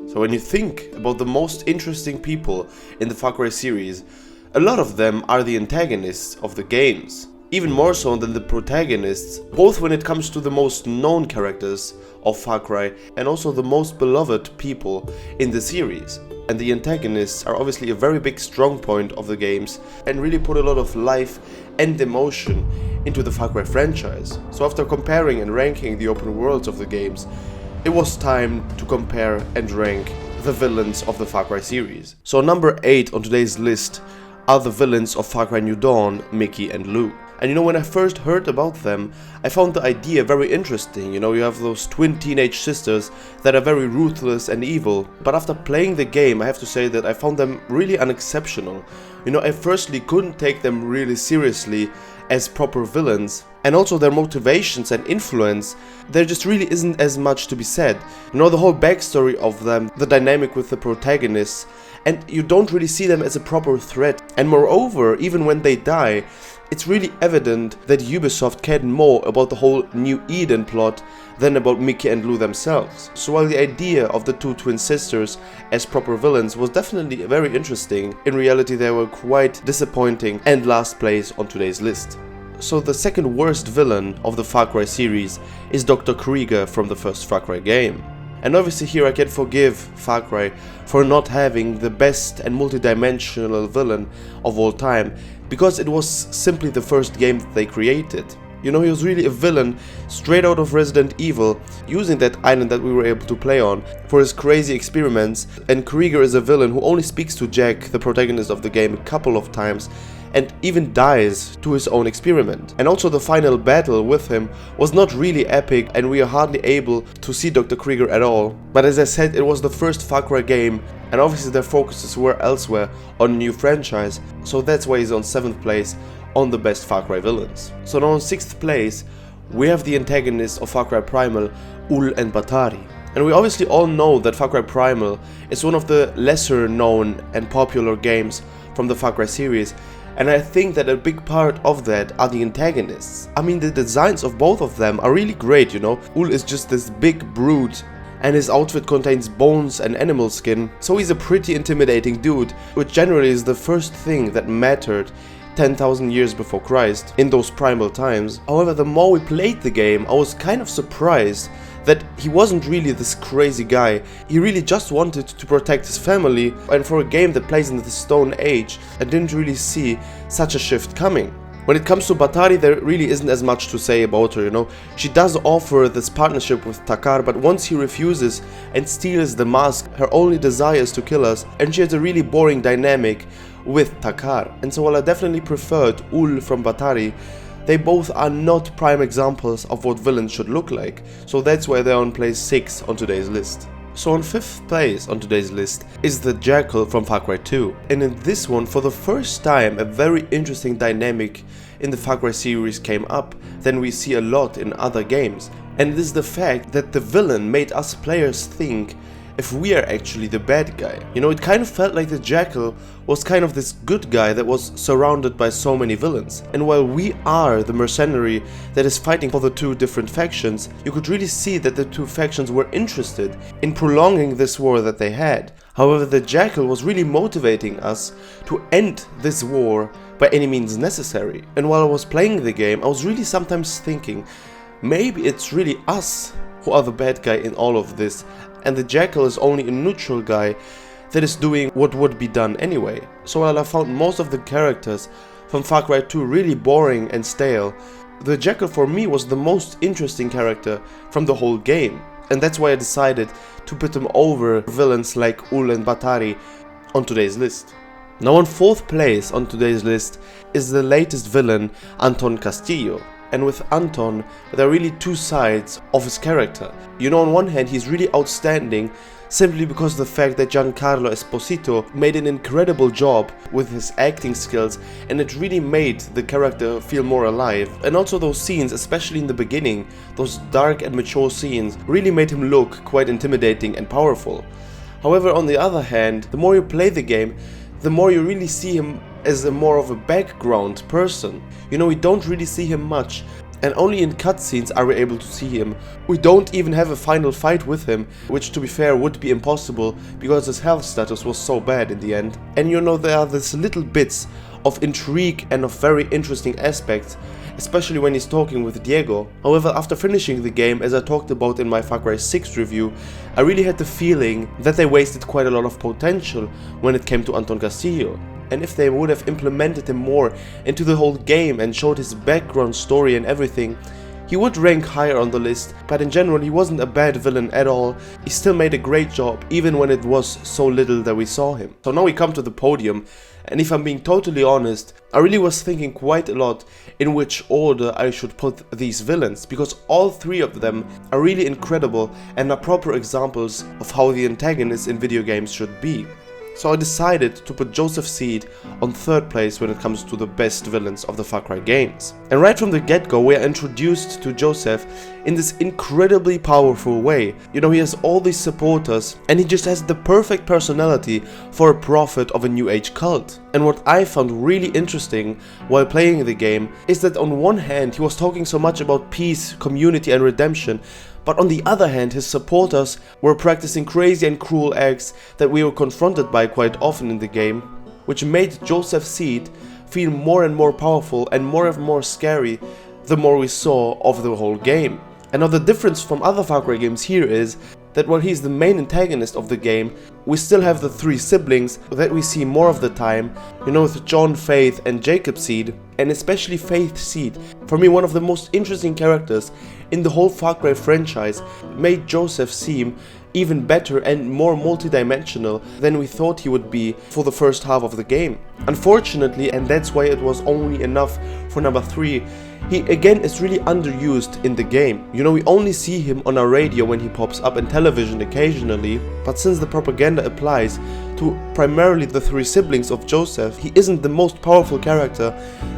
So when you think about the most interesting people in the Far Cry series, a lot of them are the antagonists of the games. Even more so than the protagonists, both when it comes to the most known characters of Far Cry and also the most beloved people in the series. And the antagonists are obviously a very big strong point of the games and really put a lot of life and emotion into the Far Cry franchise. So after comparing and ranking the open worlds of the games, it was time to compare and rank the villains of the Far Cry series. So number 8 on today's list are the villains of Far Cry New Dawn, Mickey and Lou. And when I first heard about them, I found the idea very interesting. You have those twin teenage sisters that are very ruthless and evil. But after playing the game, I have to say that I found them really unexceptional. I firstly couldn't take them really seriously as proper villains. And also their motivations and influence, there just really isn't as much to be said. The whole backstory of them, the dynamic with the protagonists, and you don't really see them as a proper threat. And moreover, even when they die, it's really evident that Ubisoft cared more about the whole New Eden plot than about Mickey and Lou themselves. So while the idea of the two twin sisters as proper villains was definitely very interesting, in reality they were quite disappointing and last place on today's list. So the second worst villain of the Far Cry series is Dr. Krieger from the first Far Cry game. And obviously here I can forgive Far Cry for not having the best and multi-dimensional villain of all time, because it was simply the first game that they created. He was really a villain straight out of Resident Evil, using that island that we were able to play on for his crazy experiments. And Krieger is a villain who only speaks to Jack, the protagonist of the game, a couple of times, and even dies to his own experiment. And also the final battle with him was not really epic, and we are hardly able to see Dr. Krieger at all. But as I said, it was the first Far Cry game, and obviously their focuses were elsewhere on a new franchise, so that's why he's on 7th place on the best Far Cry villains. So now on 6th place, we have the antagonists of Far Cry Primal, Ul and Batari. And we obviously all know that Far Cry Primal is one of the lesser known and popular games from the Far Cry series, and I think that a big part of that are the antagonists. The designs of both of them are really great, Ul is just this big brute, and his outfit contains bones and animal skin, so he's a pretty intimidating dude, which generally is the first thing that mattered 10,000 years before Christ, in those primal times. However, the more we played the game, I was kind of surprised that he wasn't really this crazy guy. He really just wanted to protect his family, and for a game that plays in the Stone Age, I didn't really see such a shift coming. When it comes to Batari, there really isn't as much to say about her, She does offer this partnership with Takar, but once he refuses and steals the mask, her only desire is to kill us, and she has a really boring dynamic with Takar. And so while I definitely preferred Ul from Batari, they both are not prime examples of what villains should look like, so that's why they're on place 6 on today's list. So on 5th place on today's list is the Jackal from Far Cry 2. And in this one, for the first time, a very interesting dynamic in the Far Cry series came up than we see a lot in other games. And it is the fact that the villain made us players think if we are actually the bad guy. It kind of felt like the Jackal was kind of this good guy that was surrounded by so many villains. And while we are the mercenary that is fighting for the two different factions, you could really see that the two factions were interested in prolonging this war that they had. However, the Jackal was really motivating us to end this war by any means necessary. And while I was playing the game, I was really sometimes thinking, maybe it's really us who are the bad guy in all of this, and the Jackal is only a neutral guy that is doing what would be done anyway. So while I found most of the characters from Far Cry 2 really boring and stale, the Jackal for me was the most interesting character from the whole game, and that's why I decided to put him over villains like Ul and Batari on today's list. Now on 4th place on today's list is the latest villain, Anton Castillo. And with Anton, there are really two sides of his character. On one hand, he's really outstanding simply because of the fact that Giancarlo Esposito made an incredible job with his acting skills, and it really made the character feel more alive. And also those scenes, especially in the beginning, those dark and mature scenes, really made him look quite intimidating and powerful. However, on the other hand, the more you play the game, the more you really see him as a more of a background person. We don't really see him much and only in cutscenes are we able to see him. We don't even have a final fight with him, which to be fair would be impossible because his health status was so bad in the end. And you know, there are these little bits of intrigue and of very interesting aspects, especially when he's talking with Diego. However, after finishing the game, as I talked about in my Far Cry 6 review, I really had the feeling that they wasted quite a lot of potential when it came to Anton Castillo. And if they would have implemented him more into the whole game and showed his background story and everything, he would rank higher on the list. But in general, he wasn't a bad villain at all. He still made a great job, even when it was so little that we saw him. So now we come to the podium, and if I'm being totally honest, I really was thinking quite a lot in which order I should put these villains, because all three of them are really incredible and are proper examples of how the antagonists in video games should be. So I decided to put Joseph Seed on third place when it comes to the best villains of the Far Cry games. And right from the get-go, we are introduced to Joseph in this incredibly powerful way. You know, he has all these supporters and he just has the perfect personality for a prophet of a new age cult. And what I found really interesting while playing the game is that on one hand he was talking so much about peace, community and redemption, but on the other hand, his supporters were practicing crazy and cruel acts that we were confronted by quite often in the game, which made Joseph Seed feel more and more powerful and more scary the more we saw of the whole game. And now the difference from other Far Cry games here is that while he's the main antagonist of the game, we still have the three siblings that we see more of the time, you know, with John, Faith and Jacob Seed, and especially Faith Seed. For me, one of the most interesting characters in the whole Far Cry franchise, made Joseph seem even better and more multidimensional than we thought he would be for the first half of the game. Unfortunately, and that's why it was only enough for number 3, he again is really underused in the game. You know, we only see him on our radio when he pops up in television occasionally, but since the propaganda applies to primarily the three siblings of Joseph, he isn't the most powerful character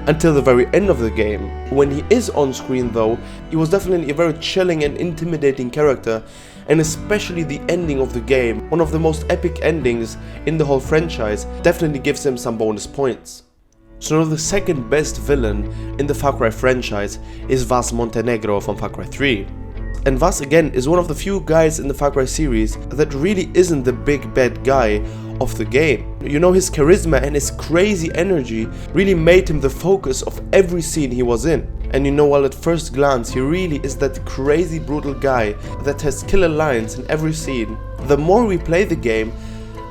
until the very end of the game. When he is on screen though, he was definitely a very chilling and intimidating character, and especially the ending of the game, one of the most epic endings in the whole franchise, definitely gives him some bonus points. So now the second best villain in the Far Cry franchise is Vas Montenegro from Far Cry 3. And Vas again is one of the few guys in the Far Cry series that really isn't the big bad guy of the game. You know, his charisma and his crazy energy really made him the focus of every scene he was in. And you know, while at first glance he really is that crazy brutal guy that has killer lines in every scene, the more we play the game,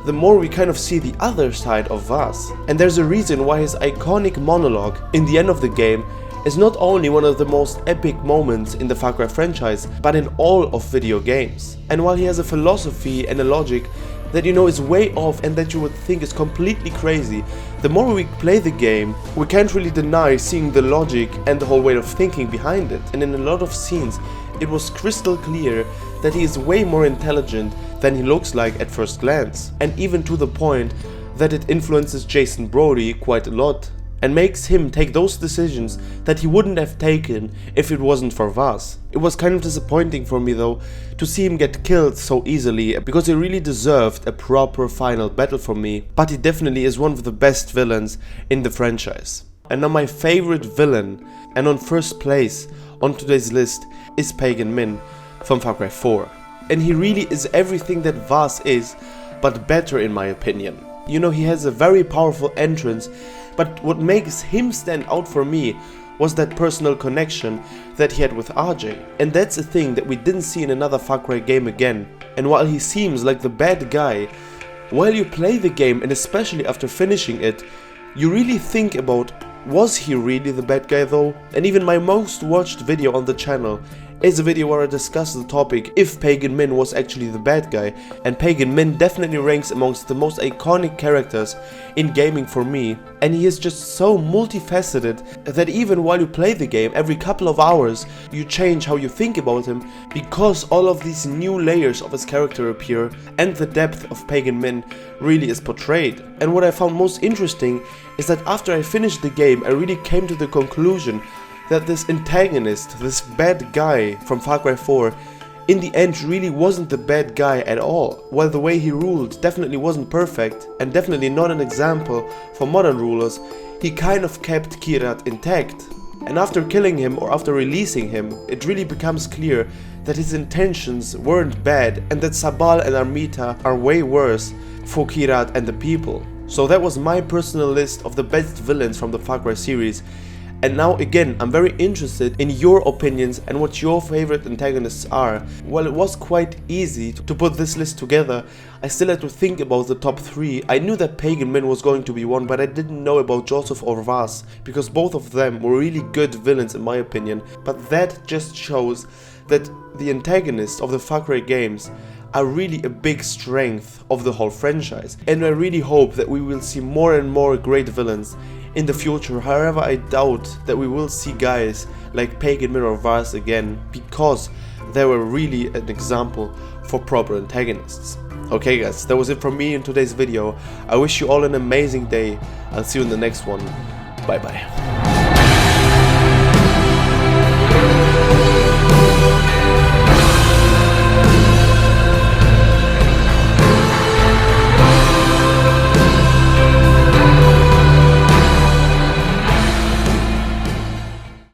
the more we kind of see the other side of Vas. And there's a reason why his iconic monologue in the end of the game is not only one of the most epic moments in the Far Cry franchise, but in all of video games. And while he has a philosophy and a logic that, you know, is way off and that you would think is completely crazy, the more we play the game, we can't really deny seeing the logic and the whole way of thinking behind it. And in a lot of scenes, it was crystal clear that he is way more intelligent than he looks like at first glance. And even to the point that it influences Jason Brody quite a lot and makes him take those decisions that he wouldn't have taken if it wasn't for Vas. It was kind of disappointing for me though to see him get killed so easily, because he really deserved a proper final battle from me, but he definitely is one of the best villains in the franchise. And now my favorite villain, and on first place on today's list, is Pagan Min from Far Cry 4. And he really is everything that Vas is, but better in my opinion. You know, he has a very powerful entrance, but what makes him stand out for me was that personal connection that he had with RJ. And that's a thing that we didn't see in another Far Cry game again. And while he seems like the bad guy, while you play the game, and especially after finishing it, you really think about, was he really the bad guy though? And even my most watched video on the channel is a video where I discuss the topic if Pagan Min was actually the bad guy, and Pagan Min definitely ranks amongst the most iconic characters in gaming for me, and he is just so multifaceted that even while you play the game, every couple of hours you change how you think about him, because all of these new layers of his character appear and the depth of Pagan Min really is portrayed. And what I found most interesting is that after I finished the game, I really came to the conclusion that this antagonist, this bad guy from Far Cry 4, in the end really wasn't the bad guy at all. While the way he ruled definitely wasn't perfect, and definitely not an example for modern rulers, he kind of kept Kyrat intact. And after killing him or after releasing him, it really becomes clear that his intentions weren't bad and that Sabal and Armita are way worse for Kirat and the people. So that was my personal list of the best villains from the Far Cry series. And now again, I'm very interested in your opinions and what your favorite antagonists are. While it was quite easy to put this list together, I still had to think about the top 3. I knew that Pagan Min was going to be one, but I didn't know about Joseph or Vas, because both of them were really good villains in my opinion. But that just shows that the antagonists of the Far Cry games are really a big strength of the whole franchise. And I really hope that we will see more and more great villains in the future. However, I doubt that we will see guys like Pagan Min or Vars again, because they were really an example for proper antagonists. Okay guys, that was it from me in today's video. I wish you all an amazing day. I'll see you in the next one. Bye bye.